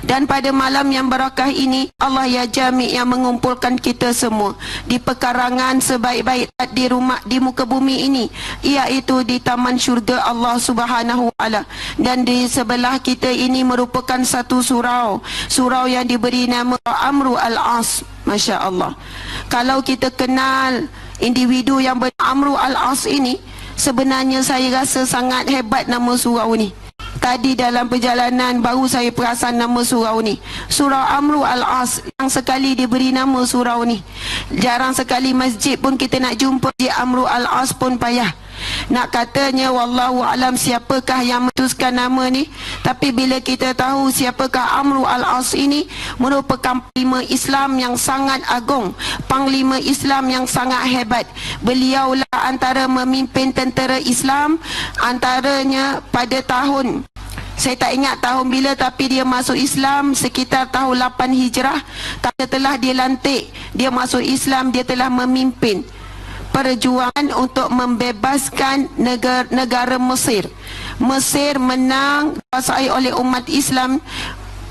Dan pada malam yang barakah ini, Allah ya Jami' yang mengumpulkan kita semua di pekarangan sebaik-baik di rumah di muka bumi ini, iaitu di taman syurga Allah Subhanahu wa taala. Dan di sebelah kita ini merupakan satu surau yang diberi nama Amru Al-As. Masya Allah. Kalau kita kenal individu yang bernama Amru Al-As ini, sebenarnya saya rasa sangat hebat nama surau ni. Tadi dalam perjalanan baru saya perasan nama surau ni, Surau Amru Al-As. Yang sekali diberi nama surau ni. Jarang sekali masjid pun kita nak jumpa di Amru Al-As pun payah. Nak katanya wallahu alam siapakah yang memutuskan nama ni, tapi bila kita tahu siapakah Amru Al-As ini, merupakan panglima Islam yang sangat agung, panglima Islam yang sangat hebat. Beliaulah antara memimpin tentera Islam, antaranya pada tahun, saya tak ingat tahun bila, tapi dia masuk Islam sekitar tahun 8 Hijrah. Setelah dia lantik, dia masuk Islam, dia telah memimpin perjuangan untuk membebaskan negara Mesir. Mesir menang dikuasai oleh umat Islam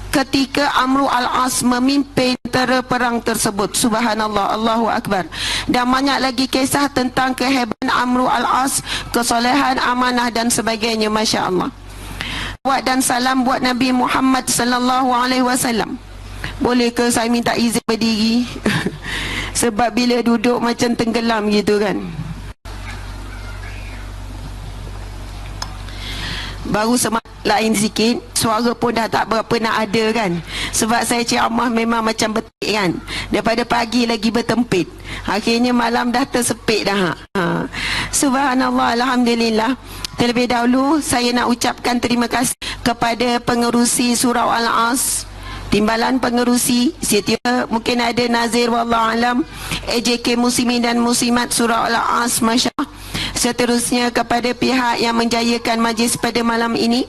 ketika Amru Al-As memimpin tentera perang tersebut. Subhanallah, Allahu Akbar. Dan banyak lagi kisah tentang kehebatan Amru Al-As, kesolehan, amanah dan sebagainya. Masya Allah. Buat dan salam buat Nabi Muhammad sallallahu alaihi wasallam. Boleh ke saya minta izin berdiri? Sebab bila duduk macam tenggelam gitu kan. Baru semak lain sikit, suara pun dah tak berapa nak ada kan. Sebab saya ceramah memang macam betik kan. Daripada pagi lagi bertempit, akhirnya malam dah tersepit dah. Subhanallah, alhamdulillah. Terlebih dahulu saya nak ucapkan terima kasih kepada pengerusi Surau Al-As, timbalan pengerusi setiap, mungkin ada Nazir wallahu alam, AJK Muslimin dan Muslimat Surau Al-As, Masya Allah. Seterusnya kepada pihak yang menjayakan majlis pada malam ini,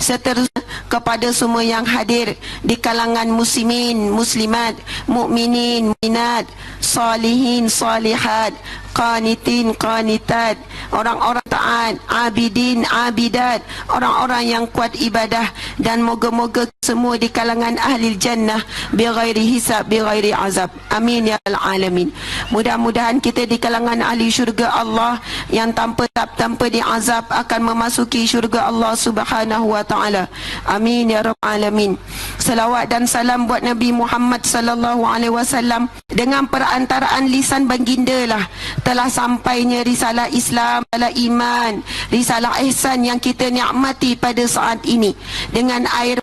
seterusnya kepada semua yang hadir di kalangan muslimin, muslimat, mukminin, mukminat, salihin, salihat, qanitin, qanitat, orang-orang taat, abidin, abidat, orang-orang yang kuat ibadah, dan moga-moga semua di kalangan ahli jannah bighairi hisab, bighairi azab. Amin ya alamin. Mudah-mudahan kita di kalangan ahli syurga Allah yang tanpa diazab akan memasuki syurga Allah Subhanahu wa taala. Amin ya rabbal alamin. Salawat dan salam buat Nabi Muhammad sallallahu alaihi wasallam. Dengan perantaraan lisan baginda lah telah sampainya risalah Islam, risalah iman, risalah ihsan yang kita nikmati pada saat ini. Dengan air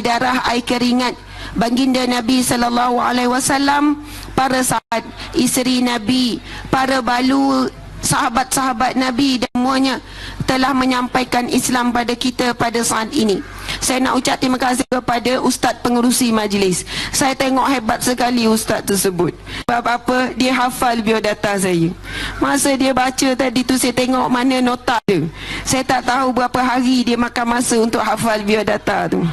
darah, air keringat baginda Nabi sallallahu alaihi wasallam, para sahabat, isteri Nabi, para balu sahabat-sahabat Nabi dan semuanya telah menyampaikan Islam pada kita pada saat ini. Saya nak ucap terima kasih kepada Ustaz pengerusi majlis. Saya tengok hebat sekali Ustaz tersebut. Sebab apa? Dia hafal biodata saya. Masa dia baca tadi tu, saya tengok mana nota dia. Saya tak tahu berapa hari dia makan masa untuk hafal biodata tu.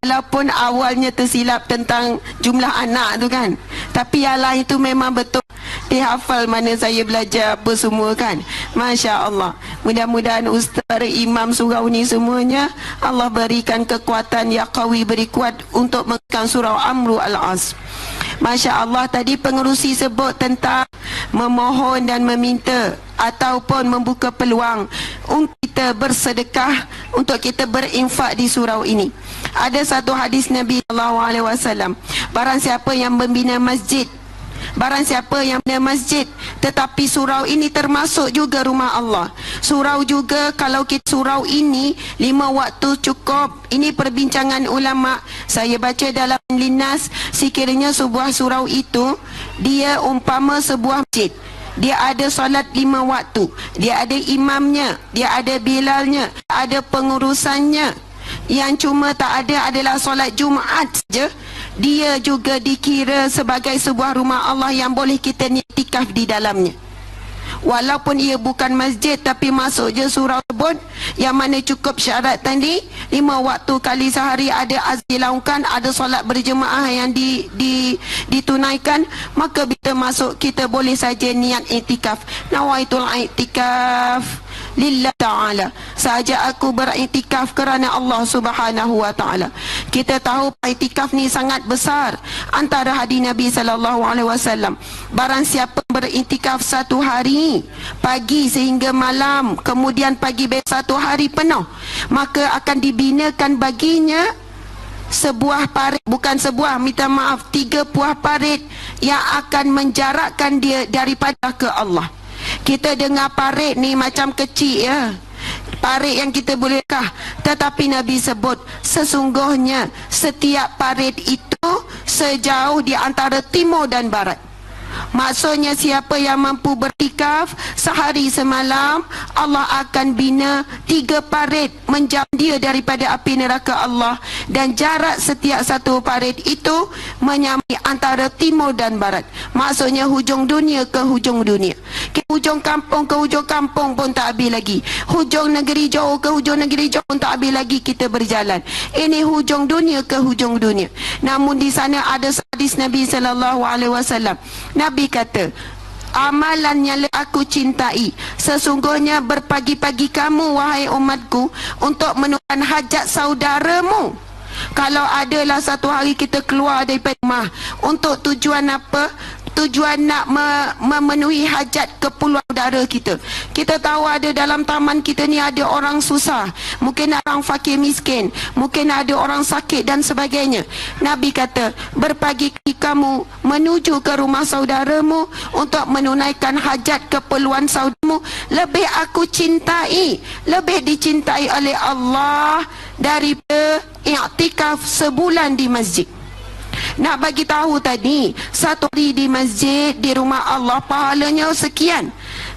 Walaupun awalnya tersilap tentang jumlah anak tu kan, tapi yang lain itu memang betul dia hafal mana saya belajar apa semua kan. Masya Allah. Mudah-mudahan ustaz, para imam surau ni semuanya Allah berikan kekuatan yang qawi, beri kuat untuk mengekalkan surau Amru Al-As. Masya Allah. Tadi pengerusi sebut tentang memohon dan meminta ataupun membuka peluang untuk kita bersedekah, untuk kita berinfak di surau ini. Ada satu hadis Nabi SAW, barang siapa yang membina masjid, barang siapa yang membina masjid, tetapi surau ini termasuk juga rumah Allah. Surau juga, kalau kita surau ini 5 waktu cukup. Ini perbincangan ulama. Saya baca dalam Linnas, sekiranya sebuah surau itu dia umpama sebuah masjid. Dia ada solat 5 waktu, dia ada imamnya, dia ada bilalnya, ada pengurusannya. Yang cuma tak ada adalah solat Jumaat saja. Dia juga dikira sebagai sebuah rumah Allah yang boleh kita iktikaf di dalamnya. Walaupun ia bukan masjid, tapi masuk je surau tersebut, yang mana cukup syarat tadi 5 waktu kali sehari ada azan dilakukan, ada solat berjemaah yang ditunaikan, maka bila masuk kita boleh saja niat iktikaf. Nawaitul iktikaf lillah ta'ala, sahaja aku beriktikaf kerana Allah Subhanahu wa ta'ala. Kita tahu iktikaf ni sangat besar. Antara hadis Nabi SAW, barang siapa beriktikaf 1 hari, pagi sehingga malam, kemudian pagi besok 1 hari penuh, maka akan dibinakan baginya sebuah parit, bukan sebuah, minta maaf, 3 buah parit yang akan menjarakkan dia daripada ke Allah. Kita dengar parit ni macam kecil ya, parit yang kita boleh kah, tetapi Nabi sebut sesungguhnya setiap parit itu sejauh di antara timur dan barat. Maksudnya siapa yang mampu beriktikaf sehari semalam, Allah akan bina 3 parit menjauh dia daripada api neraka Allah, dan jarak setiap satu parit itu menyamai antara timur dan barat. Maksudnya hujung dunia ke hujung dunia. Hujung kampung ke hujung kampung pun tak habis lagi. Hujung negeri jauh ke hujung negeri jauh pun tak habis lagi kita berjalan. Ini hujung dunia ke hujung dunia. Namun di sana ada hadis Nabi SAW. Nabi kata, amalan yang aku cintai, sesungguhnya berpagi-pagi kamu wahai umatku untuk menunaikan hajat saudaramu. Kalau adalah satu hari kita keluar daripada rumah untuk tujuan apa? Tujuan nak memenuhi hajat keperluan saudara kita. Kita tahu ada dalam taman kita ni ada orang susah, mungkin orang fakir miskin, mungkin ada orang sakit dan sebagainya. Nabi kata, berpagi kamu menuju ke rumah saudaramu untuk menunaikan hajat keperluan saudaramu, lebih aku cintai, lebih dicintai oleh Allah daripada i'tikaf sebulan di masjid. Nak bagi tahu tadi, 1 hari di masjid di rumah Allah pahalanya sekian,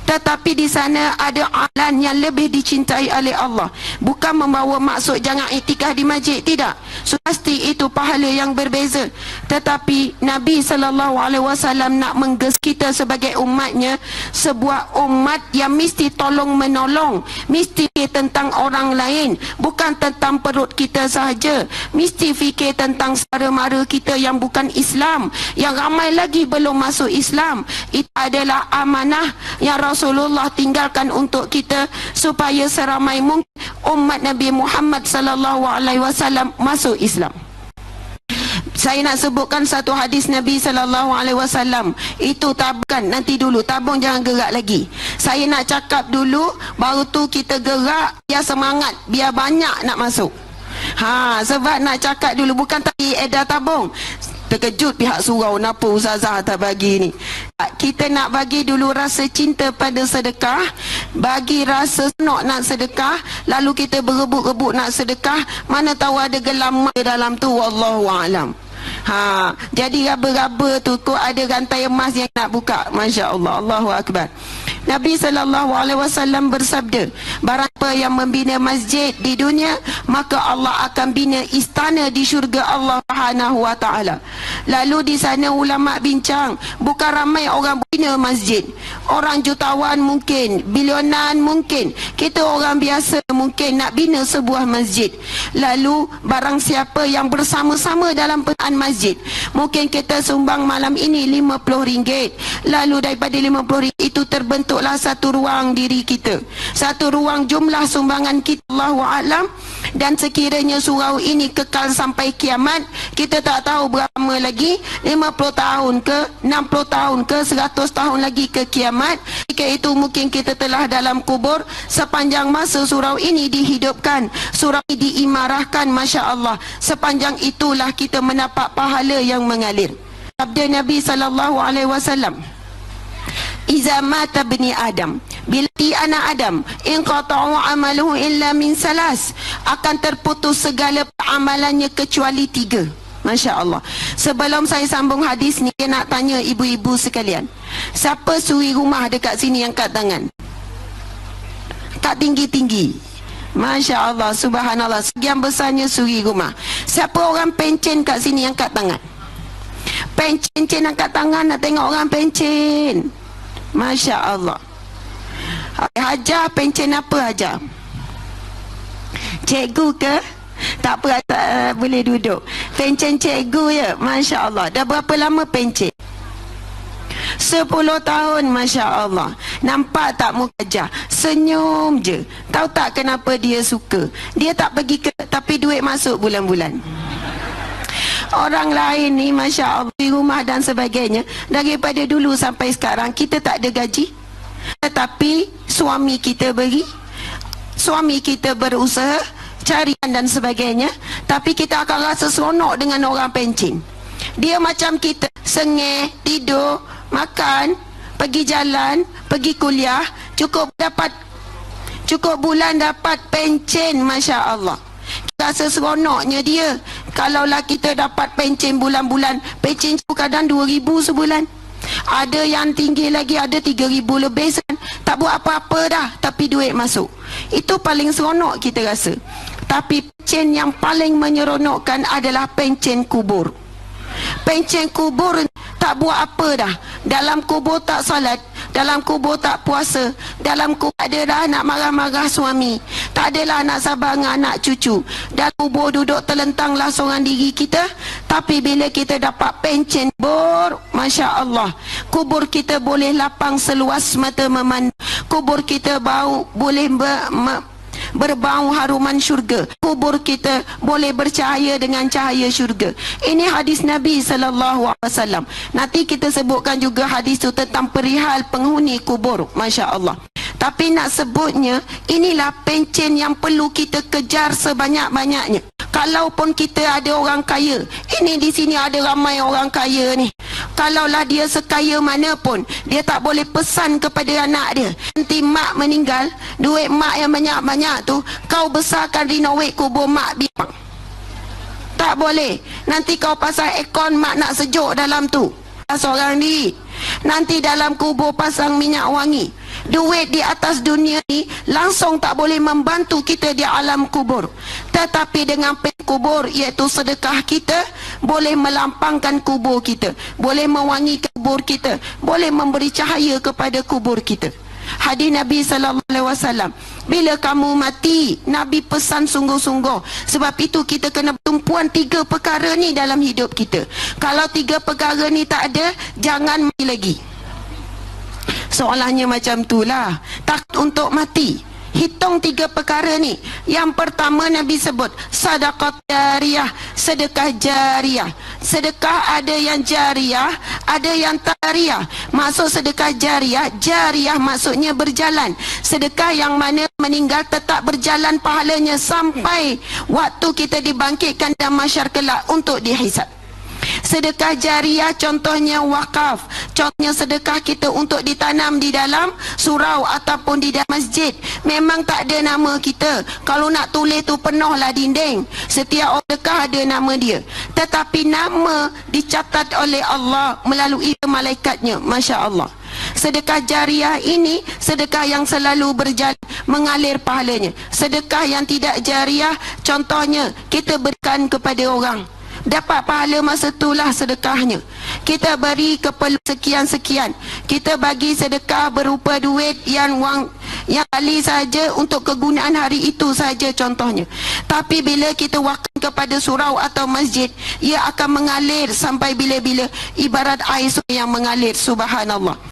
tetapi di sana ada amalan yang lebih dicintai oleh Allah. Bukan membawa maksud jangan iktikaf di masjid, tidak. Pasti itu pahala yang berbeza. Tetapi Nabi SAW nak mengges kita sebagai umatnya, sebuah umat yang mesti tolong menolong, mesti fikir tentang orang lain, bukan tentang perut kita sahaja. Mesti fikir tentang saudara mara kita yang bukan Islam, yang ramai lagi belum masuk Islam. Itu adalah amanah yang Rasulullah tinggalkan untuk kita, supaya seramai mungkin umat Nabi Muhammad SAW masuk Islam. Saya nak sebutkan satu hadis Nabi SAW. Itu tabung, nanti dulu, tabung jangan gerak lagi. Saya nak cakap dulu, baru tu kita gerak, biar semangat, biar banyak nak masuk. Sebab nak cakap dulu, bukan tadi edar tabung. Terkejut pihak surau, kenapa ustazah tak bagi ni. Kita nak bagi dulu rasa cinta pada sedekah, bagi rasa senok nak sedekah, lalu kita berebut-rebut nak sedekah, mana tahu ada gelam dalam tu, wallahu a'lam. Jadi raba-raba tu kok ada rantai emas yang nak buka. Masya Allah, Allahu Akbar. Nabi SAW bersabda, barang siapa yang membina masjid di dunia, maka Allah akan bina istana di syurga Allah Subhanahu wa taala. Lalu di sana ulama bincang, bukan ramai orang bina masjid. Orang jutawan mungkin, bilionan mungkin, kita orang biasa mungkin nak bina sebuah masjid. Lalu barang siapa yang bersama-sama dalam pengadaan masjid, mungkin kita sumbang malam ini RM50, lalu daripada RM50 itu terbentuklah satu ruang diri kita, satu ruang jumlah sumbangan kita, Allahu a'lam. Dan sekiranya surau ini kekal sampai kiamat, kita tak tahu berapa lama lagi, 50 tahun ke, 60 tahun ke, 100 tahun lagi ke kiamat. Jika itu mungkin kita telah dalam kubur. Sepanjang masa surau ini dihidupkan, surau ini diimarahkan, Masya Allah, sepanjang itulah kita mendapat pahala yang mengalir. Sabda Nabi SAW, iza mata bni Adam, bila anak Adam, inqata'u amaluhu illa min salas, akan terputus segala amalannya kecuali 3. Masya Allah. Sebelum saya sambung hadis ni, saya nak tanya ibu-ibu sekalian, siapa suri rumah dekat sini, angkat tangan. Tak tinggi-tinggi. Masya Allah, subhanallah, sekian besarnya suri rumah. Siapa orang pencen kat sini, angkat tangan. Pencen angkat tangan, nak tengok orang pencen. Masya Allah. Hajar pencen apa Hajar? Cikgu ke? Tak apa, tak boleh duduk. Pencen cikgu ya. Masya Allah. Dah berapa lama pencen? 10 tahun. Masya Allah. Nampak tak muka Hajar? Senyum je. Tahu tak kenapa dia suka? Dia tak pergi ke, tapi duit masuk bulan-bulan. Orang lain ni Masya Allah di rumah dan sebagainya, daripada dulu sampai sekarang kita tak ada gaji, tetapi suami kita beri, suami kita berusaha carian dan sebagainya, tapi kita akan rasa seronok dengan orang pencen. Dia macam kita, sengih, tidur, makan, pergi jalan, pergi kuliah, cukup bulan dapat pencen, Masya Allah. Rasa seronoknya dia. Kalaulah kita dapat pencen bulan-bulan, pencen kadang 2,000 sebulan, ada yang tinggi lagi, ada 3,000 lebih. Tak buat apa-apa dah, tapi duit masuk. Itu paling seronok kita rasa. Tapi pencen yang paling menyeronokkan adalah pencen kubur. Pencen kubur tak buat apa dah. Dalam kubur tak salat, dalam kubur tak puasa, dalam kubur tak ada dah nak marah-marah suami, tak adalah nak sabar dengan anak cucu. Dalam kubur duduk terlentanglah seorang diri kita. Tapi bila kita dapat pencen kubur, Masya Allah, kubur kita boleh lapang seluas mata memandang. Kubur kita boleh berbau haruman syurga. Kubur kita boleh bercahaya dengan cahaya syurga. Ini hadis Nabi SAW. Nanti kita sebutkan juga hadis itu tentang perihal penghuni kubur, Masya Allah. Tapi nak sebutnya, inilah pencen yang perlu kita kejar sebanyak-banyaknya. Kalaupun kita ada orang kaya, ini di sini ada ramai orang kaya ni, kalaulah dia sekaya mana pun, dia tak boleh pesan kepada anak dia, nanti mak meninggal, duit mak yang banyak-banyak tu kau besarkan renovate kubur mak biang. Tak boleh. Nanti kau pasang aircon, mak nak sejuk dalam tu, seorang diri. Nanti dalam kubur pasang minyak wangi. Duit di atas dunia ni langsung tak boleh membantu kita di alam kubur. Tetapi dengan kubur, iaitu sedekah kita, boleh melampangkan kubur kita, boleh mewangikan kubur kita, boleh memberi cahaya kepada kubur kita. Hadis Nabi SAW, bila kamu mati, Nabi pesan sungguh-sungguh. Sebab itu kita kena tumpuan 3 perkara ni dalam hidup kita. Kalau 3 perkara ni tak ada, jangan mati lagi. Soalnya macam itulah, takut untuk mati. Hitung 3 perkara ni. Yang pertama Nabi sebut sedekah jariah, sedekah jariah. Sedekah ada yang jariah, ada yang tariah. Maksud sedekah jariah, jariah maksudnya berjalan. Sedekah yang mana meninggal tetap berjalan pahalanya sampai waktu kita dibangkitkan dalam mahsyar kelak untuk dihisab. Sedekah jariah contohnya wakaf, contohnya sedekah kita untuk ditanam di dalam surau ataupun di dalam masjid. Memang tak ada nama kita, kalau nak tulis tu penuhlah dinding, setiap orang sedekah ada nama dia, tetapi nama dicatat oleh Allah melalui malaikatnya, Masya Allah. Sedekah jariah ini sedekah yang selalu berjalan, mengalir pahalanya. Sedekah yang tidak jariah contohnya kita berikan kepada orang, dapat pahala masa itulah sedekahnya. Kita beri keperluan sekian-sekian, kita bagi sedekah berupa duit yang kali saja untuk kegunaan hari itu saja contohnya. Tapi bila kita wakaf kepada surau atau masjid, ia akan mengalir sampai bila-bila, ibarat air yang mengalir, subhanallah.